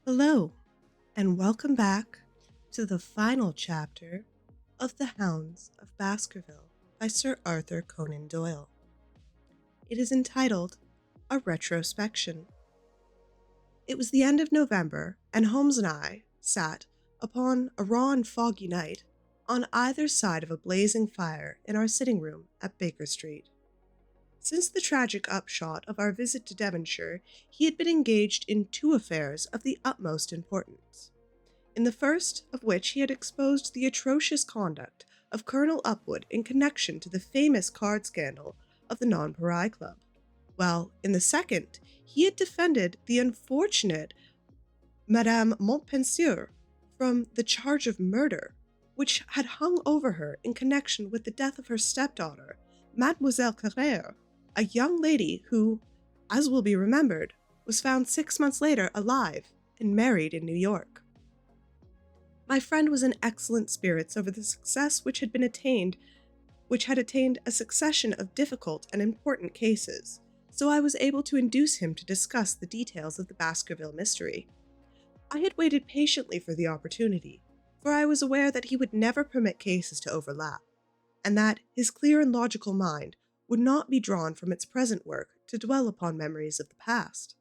Hello, and welcome back to the final chapter of The Hounds of Baskerville by Sir Arthur Conan Doyle. It is entitled A Retrospection. It was the end of November, and Holmes and I sat upon a raw and foggy night on either side of a blazing fire in our sitting room at Baker Street. Since the tragic upshot of our visit to Devonshire, he had been engaged in two affairs of the utmost importance. In the first of which he had exposed the atrocious conduct of Colonel Upwood in connection to the famous card scandal of the Nonpareil Club, while in the second he had defended the unfortunate Madame Montpensier from the charge of murder, which had hung over her in connection with the death of her stepdaughter, Mademoiselle Carrère, a young lady who, as will be remembered, was found 6 months later alive and married in New York. My friend was in excellent spirits over the success which had attained a succession of difficult and important cases, so I was able to induce him to discuss the details of the Baskerville mystery. I had waited patiently for the opportunity, for I was aware that he would never permit cases to overlap, and that his clear and logical mind would not be drawn from its present work to dwell upon memories of the past.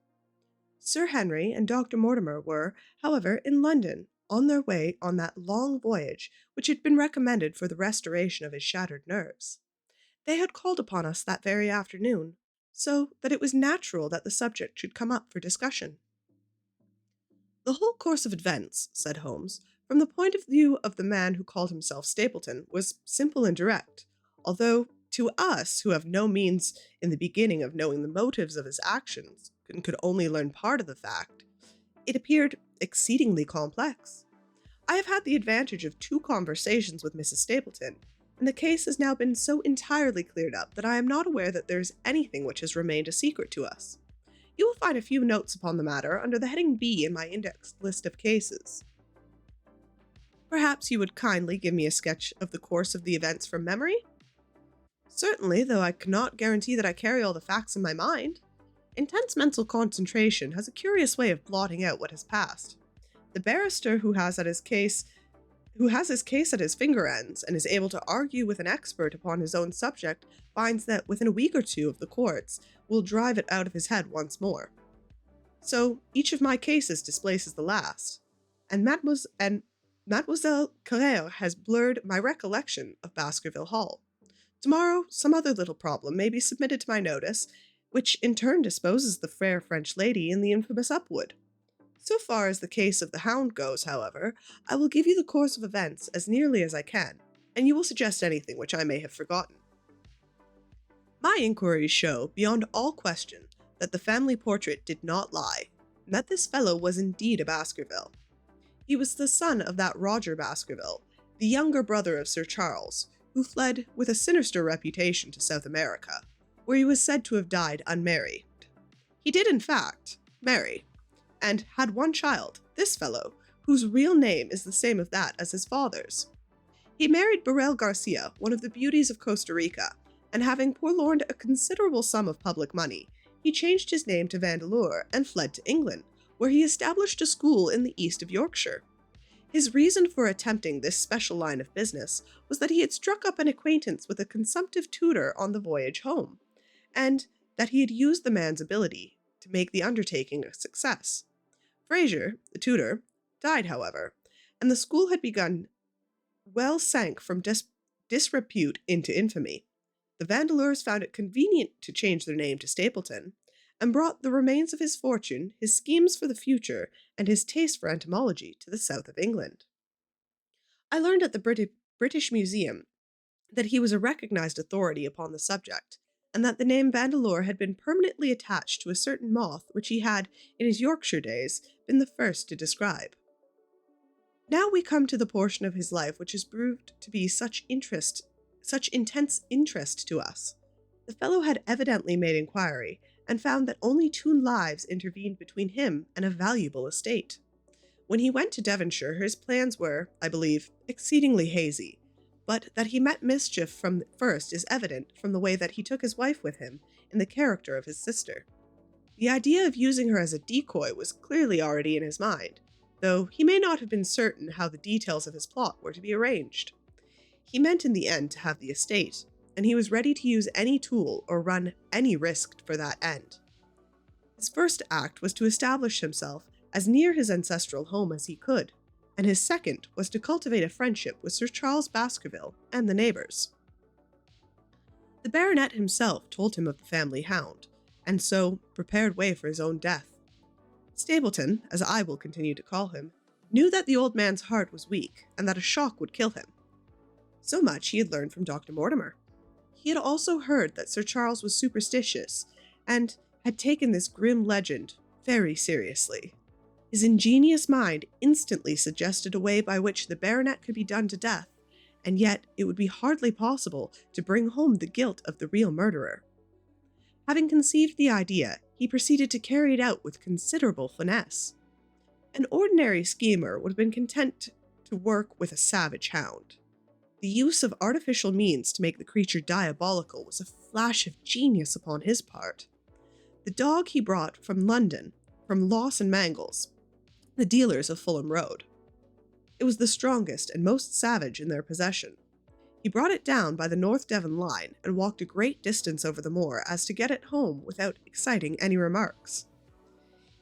Sir Henry and Dr. Mortimer were, however, in London, on their way on that long voyage which had been recommended for the restoration of his shattered nerves. They had called upon us that very afternoon, so that it was natural that the subject should come up for discussion. The whole course of events, said Holmes, from the point of view of the man who called himself Stapleton, was simple and direct, although to us, who have no means in the beginning of knowing the motives of his actions, and could only learn part of the fact, it appeared exceedingly complex. I have had the advantage of 2 conversations with Mrs. Stapleton, and the case has now been so entirely cleared up that I am not aware that there is anything which has remained a secret to us. You will find a few notes upon the matter under the heading B in my indexed list of cases. Perhaps you would kindly give me a sketch of the course of the events from memory? Certainly, though I cannot guarantee that I carry all the facts in my mind. Intense mental concentration has a curious way of blotting out what has passed. The barrister who has his case at his finger ends and is able to argue with an expert upon his own subject finds that within a week or two of the courts will drive it out of his head once more. So each of my cases displaces the last, and Mademoiselle Carrère has blurred my recollection of Baskerville Hall. Tomorrow, some other little problem may be submitted to my notice, which in turn disposes the fair French lady in the infamous Upwood. So far as the case of the Hound goes, however, I will give you the course of events as nearly as I can, and you will suggest anything which I may have forgotten. My inquiries show, beyond all question, that the family portrait did not lie, and that this fellow was indeed a Baskerville. He was the son of that Roger Baskerville, the younger brother of Sir Charles, who fled with a sinister reputation to South America, where he was said to have died unmarried. He did, in fact, marry, and had one child, this fellow, whose real name is the same of that as his father's. He married Burrell Garcia, one of the beauties of Costa Rica, and having purloined a considerable sum of public money, he changed his name to Vandeleur and fled to England, where he established a school in the east of Yorkshire. His reason for attempting this special line of business was that he had struck up an acquaintance with a consumptive tutor on the voyage home, and that he had used the man's ability to make the undertaking a success. Fraser, the tutor, died, however, and the school had begun well sank from disrepute into infamy. The Vandeleurs found it convenient to change their name to Stapleton, and brought the remains of his fortune, his schemes for the future, and his taste for entomology to the south of England. I learned at the British Museum that he was a recognized authority upon the subject, and that the name Vandeleur had been permanently attached to a certain moth which he had, in his Yorkshire days, been the first to describe. Now we come to the portion of his life which has proved to be such intense interest to us. The fellow had evidently made inquiry, and found that only 2 lives intervened between him and a valuable estate. When he went to Devonshire, his plans were, I believe, exceedingly hazy, but that he met mischief from the first is evident from the way that he took his wife with him in the character of his sister. The idea of using her as a decoy was clearly already in his mind, though he may not have been certain how the details of his plot were to be arranged. He meant in the end to have the estate, and he was ready to use any tool or run any risk for that end. His first act was to establish himself as near his ancestral home as he could, and his second was to cultivate a friendship with Sir Charles Baskerville and the neighbours. The baronet himself told him of the family hound, and so prepared way for his own death. Stapleton, as I will continue to call him, knew that the old man's heart was weak and that a shock would kill him. So much he had learned from Dr. Mortimer. He had also heard that Sir Charles was superstitious and had taken this grim legend very seriously. His ingenious mind instantly suggested a way by which the baronet could be done to death, and yet it would be hardly possible to bring home the guilt of the real murderer. Having conceived the idea, he proceeded to carry it out with considerable finesse. An ordinary schemer would have been content to work with a savage hound. The use of artificial means to make the creature diabolical was a flash of genius upon his part. The dog he brought from London, from Loss and Mangles, the dealers of Fulham Road. It was the strongest and most savage in their possession. He brought it down by the North Devon line and walked a great distance over the moor as to get it home without exciting any remarks.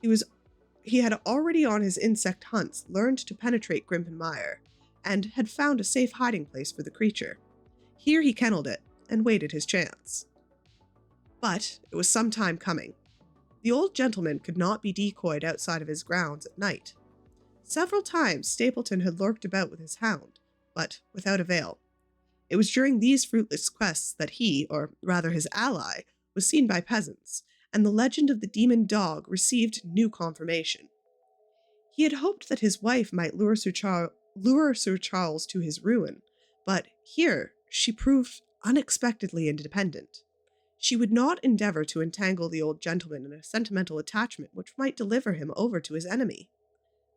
He had already on his insect hunts learned to penetrate Grimpen Mire, and had found a safe hiding place for the creature. Here he kennelled it and waited his chance. But it was some time coming. The old gentleman could not be decoyed outside of his grounds at night. Several times Stapleton had lurked about with his hound, but without avail. It was during these fruitless quests that he, or rather his ally, was seen by peasants, and the legend of the demon dog received new confirmation. He had hoped that his wife might lure Sir Charles to his ruin, but here she proved unexpectedly independent. She would not endeavour to entangle the old gentleman in a sentimental attachment which might deliver him over to his enemy.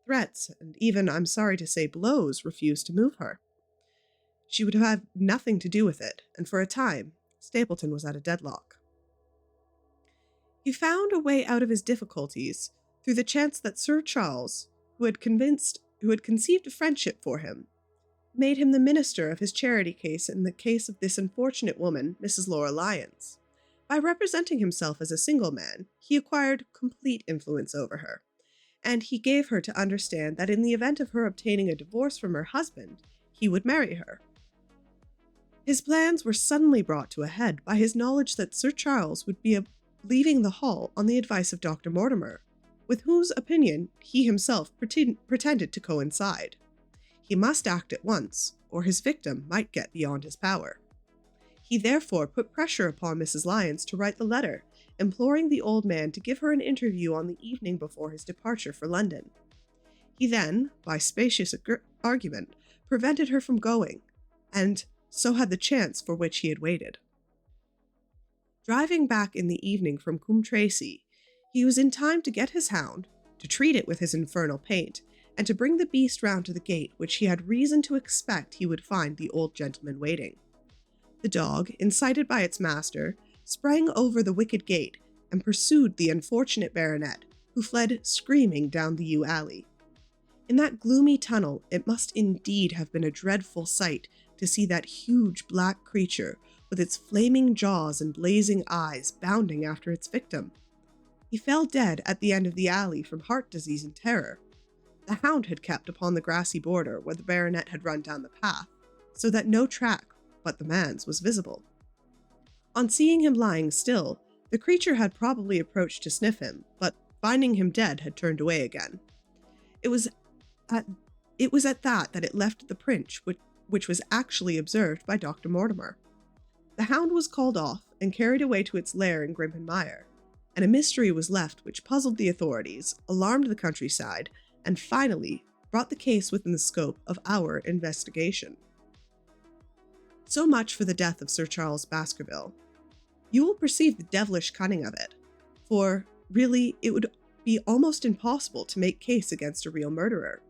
Threats, and even, I'm sorry to say, blows, refused to move her. She would have nothing to do with it, and for a time, Stapleton was at a deadlock. He found a way out of his difficulties through the chance that Sir Charles, who had conceived a friendship for him, made him the minister of his charity case in the case of this unfortunate woman, Mrs. Laura Lyons. By representing himself as a single man, he acquired complete influence over her, and he gave her to understand that in the event of her obtaining a divorce from her husband, he would marry her. His plans were suddenly brought to a head by his knowledge that Sir Charles would be leaving the hall on the advice of Dr. Mortimer, with whose opinion he himself pretended to coincide. He must act at once, or his victim might get beyond his power. He therefore put pressure upon Mrs. Lyons to write the letter, imploring the old man to give her an interview on the evening before his departure for London. He then, by specious argument, prevented her from going, and so had the chance for which he had waited. Driving back in the evening from Coombe Tracey, he was in time to get his hound, to treat it with his infernal paint, and to bring the beast round to the gate which he had reason to expect he would find the old gentleman waiting. The dog, incited by its master, sprang over the wicket gate and pursued the unfortunate baronet, who fled screaming down the yew alley. In that gloomy tunnel, it must indeed have been a dreadful sight to see that huge black creature with its flaming jaws and blazing eyes bounding after its victim. He fell dead at the end of the alley from heart disease and terror. The hound had kept upon the grassy border where the baronet had run down the path, so that no track but the man's was visible. On seeing him lying still, the creature had probably approached to sniff him, but finding him dead had turned away again. It was at that it left the print, which was actually observed by Dr. Mortimer. The hound was called off and carried away to its lair in Grimpen Mire, and a mystery was left which puzzled the authorities, alarmed the countryside, and finally brought the case within the scope of our investigation. So much for the death of Sir Charles Baskerville. You will perceive the devilish cunning of it, for really it would be almost impossible to make case against a real murderer.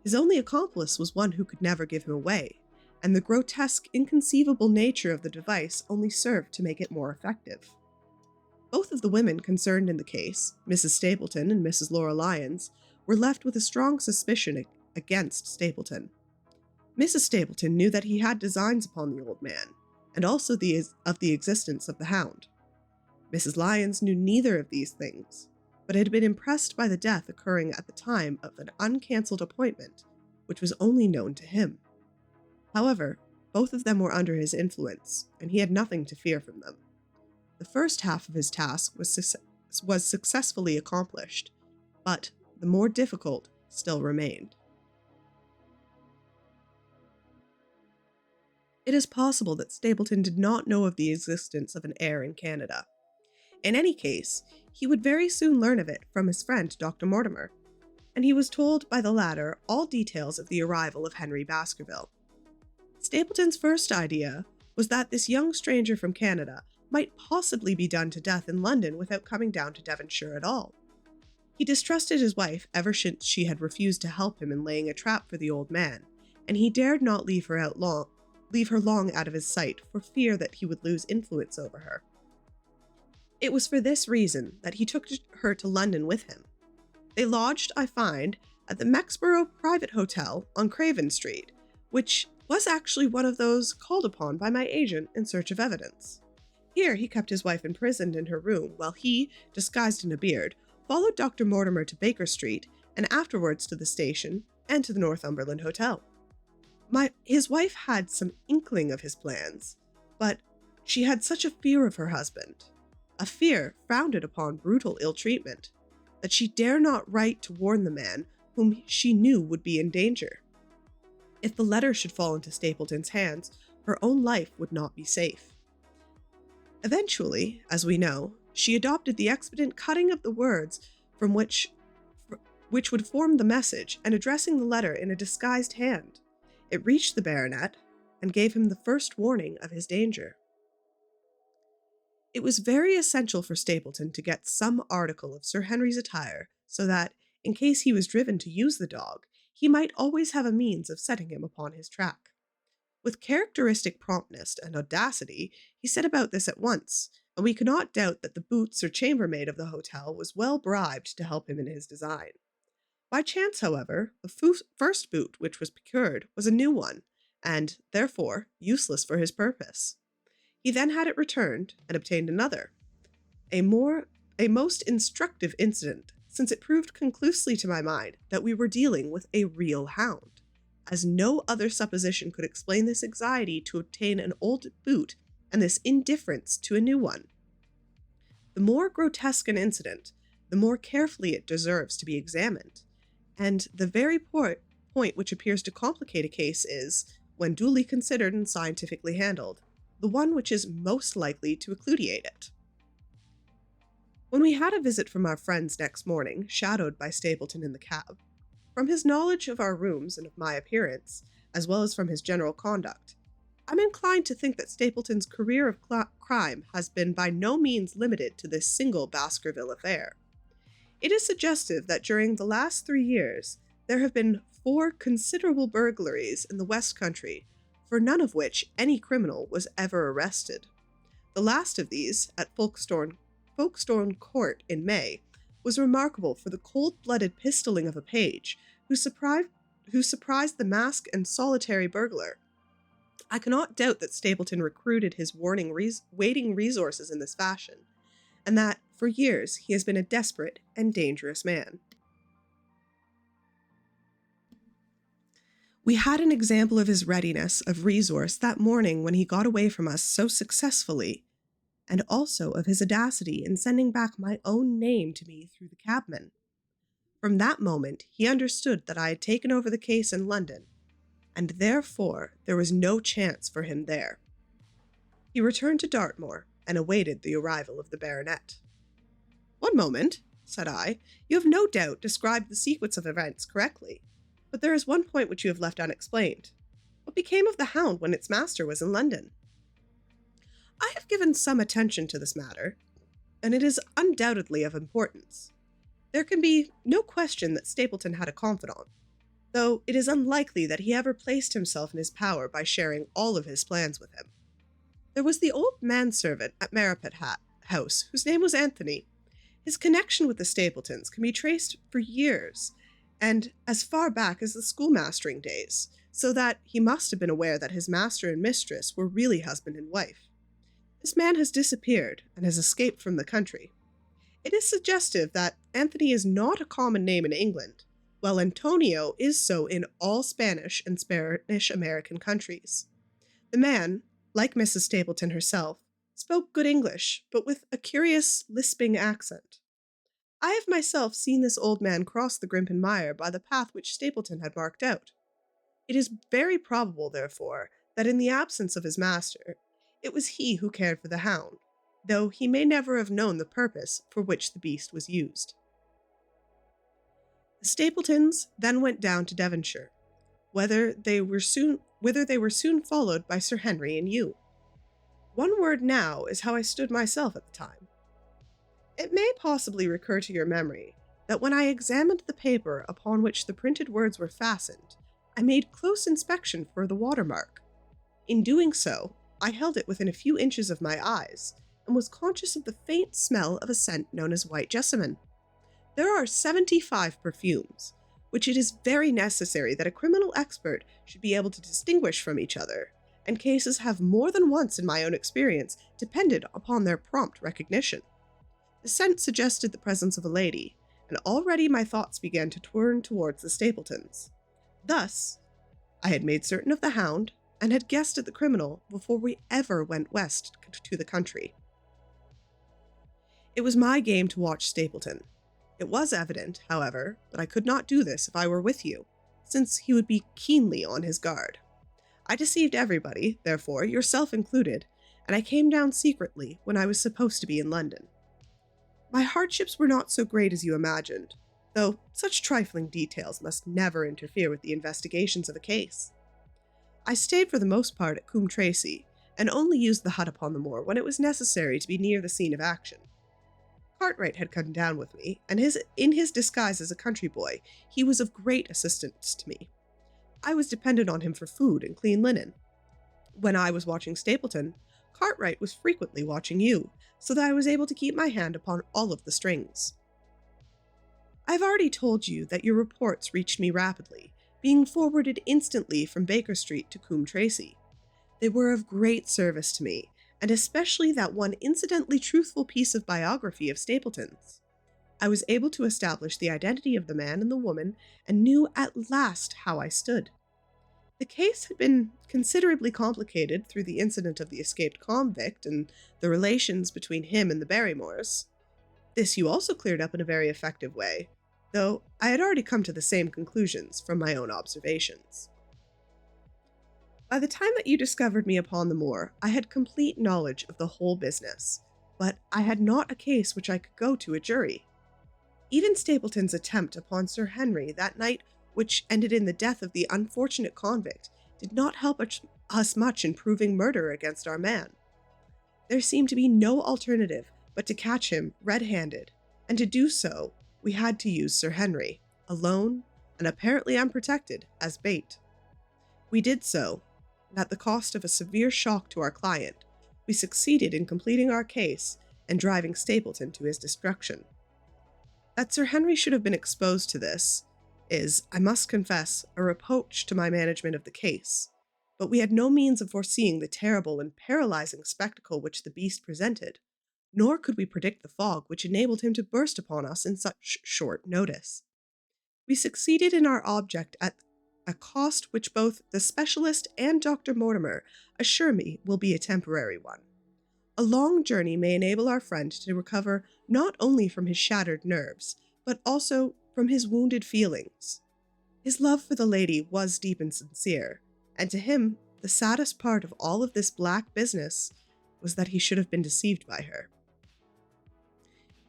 His only accomplice was one who could never give him away, and the grotesque, inconceivable nature of the device only served to make it more effective. Both of the women concerned in the case, Mrs. Stapleton and Mrs. Laura Lyons, were left with a strong suspicion against Stapleton. Mrs. Stapleton knew that he had designs upon the old man, and also of the existence of the hound. Mrs. Lyons knew neither of these things, but had been impressed by the death occurring at the time of an uncancelled appointment, which was only known to him. However, both of them were under his influence, and he had nothing to fear from them. The first half of his task was successfully accomplished, but the more difficult still remained. It is possible that Stapleton did not know of the existence of an heir in Canada. In any case, he would very soon learn of it from his friend Dr. Mortimer, and he was told by the latter all details of the arrival of Henry Baskerville. Stapleton's first idea was that this young stranger from Canada might possibly be done to death in London without coming down to Devonshire at all. He distrusted his wife ever since she had refused to help him in laying a trap for the old man, and he dared not leave her long out of his sight for fear that he would lose influence over her. It was for this reason that he took her to London with him. They lodged, I find, at the Mexborough Private Hotel on Craven Street, which was actually one of those called upon by my agent in search of evidence. Here he kept his wife imprisoned in her room while he, disguised in a beard, followed Dr. Mortimer to Baker Street and afterwards to the station and to the Northumberland Hotel. His wife had some inkling of his plans, but she had such a fear of her husband, a fear founded upon brutal ill-treatment, that she dare not write to warn the man whom she knew would be in danger. If the letter should fall into Stapleton's hands, her own life would not be safe. Eventually, as we know, she adopted the expedient cutting of the words from which would form the message and addressing the letter in a disguised hand. It reached the baronet and gave him the first warning of his danger. It was very essential for Stapleton to get some article of Sir Henry's attire so that, in case he was driven to use the dog, he might always have a means of setting him upon his track. With characteristic promptness and audacity, he set about this at once, and we cannot doubt that the boots or chambermaid of the hotel was well bribed to help him in his design. By chance, however, the first boot which was procured was a new one, and, therefore, useless for his purpose. He then had it returned and obtained another, a most instructive incident, since it proved conclusively to my mind that we were dealing with a real hound, as no other supposition could explain this anxiety to obtain an old boot and this indifference to a new one. The more grotesque an incident, the more carefully it deserves to be examined, and the very point which appears to complicate a case is, when duly considered and scientifically handled, the one which is most likely to elucidate it. When we had a visit from our friends next morning, shadowed by Stapleton in the cab, from his knowledge of our rooms and of my appearance, as well as from his general conduct, I'm inclined to think that Stapleton's career of crime has been by no means limited to this single Baskerville affair. It is suggestive that during the last 3 years, there have been 4 considerable burglaries in the West Country, for none of which any criminal was ever arrested. The last of these, at Folkestone Court in May, was remarkable for the cold-blooded pistoling of a page, who surprised the masked and solitary burglar. I cannot doubt that Stapleton recruited his waiting resources in this fashion, and that, for years, he has been a desperate and dangerous man. We had an example of his readiness of resource that morning when he got away from us so successfully, and also of his audacity in sending back my own name to me through the cabman. From that moment, he understood that I had taken over the case in London, and therefore there was no chance for him there. He returned to Dartmoor and awaited the arrival of the baronet. "One moment," said I. "You have no doubt described the sequence of events correctly, but there is one point which you have left unexplained. What became of the hound when its master was in London?" "I have given some attention to this matter, and it is undoubtedly of importance. There can be no question that Stapleton had a confidant, though it is unlikely that he ever placed himself in his power by sharing all of his plans with him. There was the old manservant at Merripit house whose name was Anthony. His connection with the Stapletons can be traced for years, and as far back as the schoolmastering days, so that he must have been aware that his master and mistress were really husband and wife. This man has disappeared and has escaped from the country. It is suggestive that Anthony is not a common name in England, while Antonio is so in all Spanish and Spanish-American countries. The man, like Mrs. Stapleton herself, spoke good English, but with a curious, lisping accent. I have myself seen this old man cross the Grimpen Mire by the path which Stapleton had marked out. It is very probable, therefore, that in the absence of his master, it was he who cared for the hound, though he may never have known the purpose for which the beast was used. The Stapletons then went down to Devonshire, whither they were soon followed by Sir Henry and you. One word now is how I stood myself at the time. It may possibly recur to your memory that when I examined the paper upon which the printed words were fastened, I made close inspection for the watermark. In doing so, I held it within a few inches of my eyes, and was conscious of the faint smell of a scent known as white jessamine. There are 75 perfumes, which it is very necessary that a criminal expert should be able to distinguish from each other, and cases have more than once in my own experience depended upon their prompt recognition. The scent suggested the presence of a lady, and already my thoughts began to turn towards the Stapletons. Thus, I had made certain of the hound, and had guessed at the criminal before we ever went west to the country. It was my game to watch Stapleton. It was evident, however, that I could not do this if I were with you, since he would be keenly on his guard. I deceived everybody, therefore, yourself included, and I came down secretly when I was supposed to be in London. My hardships were not so great as you imagined, though such trifling details must never interfere with the investigations of a case. I stayed for the most part at Ch15, and only used the hut upon the moor when it was necessary to be near the scene of action. Cartwright had come down with me, and in his disguise as a country boy, he was of great assistance to me. I was dependent on him for food and clean linen. When I was watching Stapleton, Cartwright was frequently watching you, so that I was able to keep my hand upon all of the strings. I have already told you that your reports reached me rapidly, being forwarded instantly from Baker Street to Ch15. They were of great service to me, and especially that one incidentally truthful piece of biography of Stapleton's. I was able to establish the identity of the man and the woman, and knew at last how I stood. The case had been considerably complicated through the incident of the escaped convict and the relations between him and the Barrymores. This you also cleared up in a very effective way, though I had already come to the same conclusions from my own observations. By the time that you discovered me upon the moor, I had complete knowledge of the whole business, but I had not a case which I could go to a jury. Even Stapleton's attempt upon Sir Henry that night, which ended in the death of the unfortunate convict, did not help us much in proving murder against our man. There seemed to be no alternative but to catch him red-handed, and to do so, we had to use Sir Henry, alone and apparently unprotected, as bait. We did so, and at the cost of a severe shock to our client, we succeeded in completing our case and driving Stapleton to his destruction. That Sir Henry should have been exposed to this is, I must confess, a reproach to my management of the case, but we had no means of foreseeing the terrible and paralyzing spectacle which the beast presented, nor could we predict the fog which enabled him to burst upon us in such short notice. We succeeded in our object at a cost which both the specialist and Dr. Mortimer assure me will be a temporary one. A long journey may enable our friend to recover not only from his shattered nerves, but also from his wounded feelings. His love for the lady was deep and sincere, and to him, the saddest part of all of this black business was that he should have been deceived by her.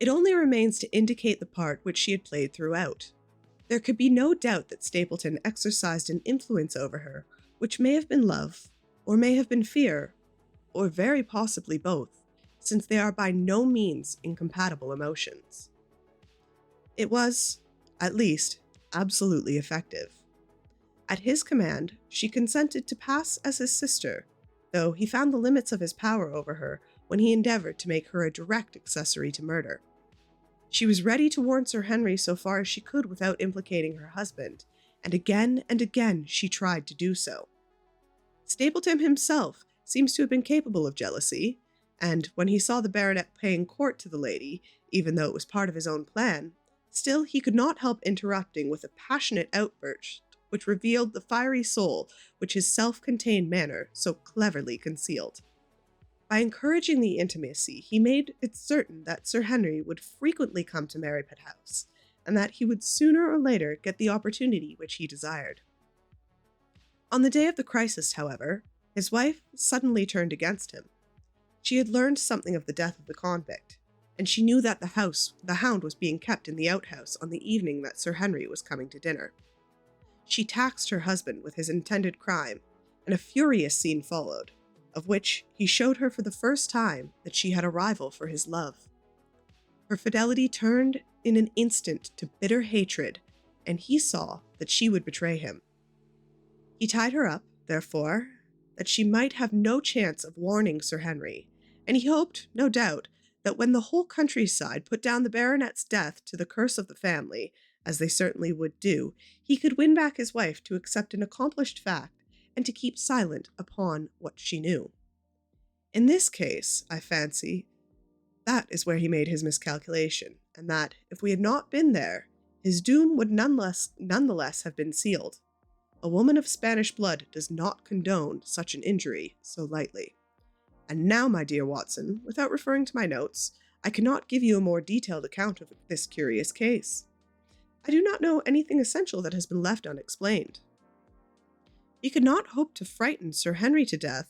It only remains to indicate the part which she had played throughout. There could be no doubt that Stapleton exercised an influence over her, which may have been love, or may have been fear, or very possibly both, since they are by no means incompatible emotions. It was, at least, absolutely effective. At his command, she consented to pass as his sister, though he found the limits of his power over her when he endeavored to make her a direct accessory to murder. She was ready to warn Sir Henry so far as she could without implicating her husband, and again she tried to do so. Stapleton himself seems to have been capable of jealousy, and when he saw the baronet paying court to the lady, even though it was part of his own plan, still he could not help interrupting with a passionate outburst which revealed the fiery soul which his self-contained manner so cleverly concealed. By encouraging the intimacy, he made it certain that Sir Henry would frequently come to Merripit House, and that he would sooner or later get the opportunity which he desired. On the day of the crisis, however, his wife suddenly turned against him. She had learned something of the death of the convict, and she knew that the hound was being kept in the outhouse on the evening that Sir Henry was coming to dinner. She taxed her husband with his intended crime, and a furious scene followed, of which he showed her for the first time that she had a rival for his love. Her fidelity turned in an instant to bitter hatred, and he saw that she would betray him. He tied her up, therefore, that she might have no chance of warning Sir Henry, and he hoped, no doubt, that when the whole countryside put down the baronet's death to the curse of the family, as they certainly would do, he could win back his wife to accept an accomplished fact and to keep silent upon what she knew. In this case, I fancy, that is where he made his miscalculation, and that, if we had not been there, his doom would nonetheless have been sealed. A woman of Spanish blood does not condone such an injury so lightly. And now, my dear Watson, without referring to my notes, I cannot give you a more detailed account of this curious case. I do not know anything essential that has been left unexplained. He could not hope to frighten Sir Henry to death,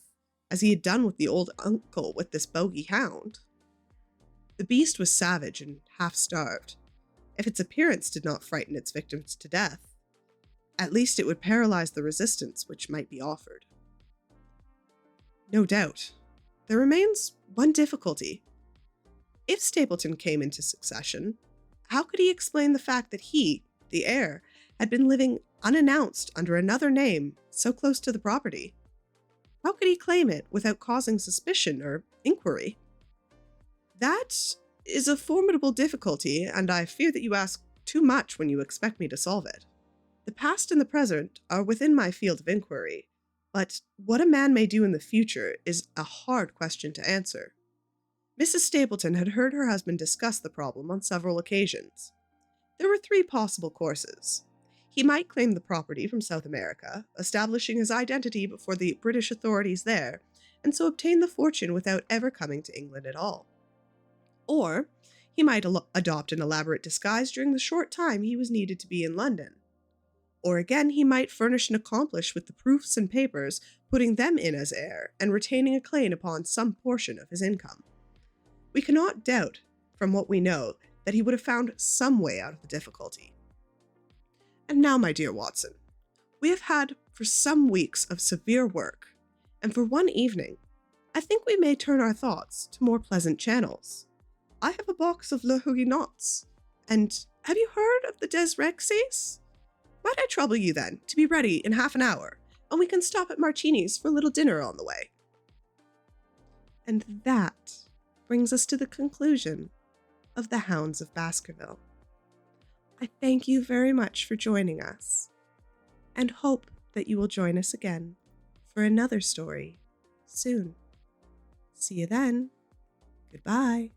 as he had done with the old uncle with this bogey hound. The beast was savage and half-starved. If its appearance did not frighten its victims to death, at least it would paralyze the resistance which might be offered. No doubt. There remains one difficulty. If Stapleton came into succession, how could he explain the fact that he, the heir, had been living unannounced under another name so close to the property? How could he claim it without causing suspicion or inquiry? That is a formidable difficulty, and I fear that you ask too much when you expect me to solve it. The past and the present are within my field of inquiry, but what a man may do in the future is a hard question to answer. Mrs. Stapleton had heard her husband discuss the problem on several occasions. There were 3 possible courses. He might claim the property from South America, establishing his identity before the British authorities there, and so obtain the fortune without ever coming to England at all. Or he might adopt an elaborate disguise during the short time he was needed to be in London. Or again, he might furnish an accomplice with the proofs and papers, putting them in as heir, and retaining a claim upon some portion of his income. We cannot doubt, from what we know, that he would have found some way out of the difficulty. And now, my dear Watson, we have had for some weeks of severe work, and for one evening, I think we may turn our thoughts to more pleasant channels. I have a box of Le Huguenots, and have you heard of the Des Rexes? Might I trouble you, then, to be ready in half an hour, and we can stop at Martini's for a little dinner on the way. And that brings us to the conclusion of the Hounds of Baskerville. I thank you very much for joining us, and hope that you will join us again for another story soon. See you then. Goodbye.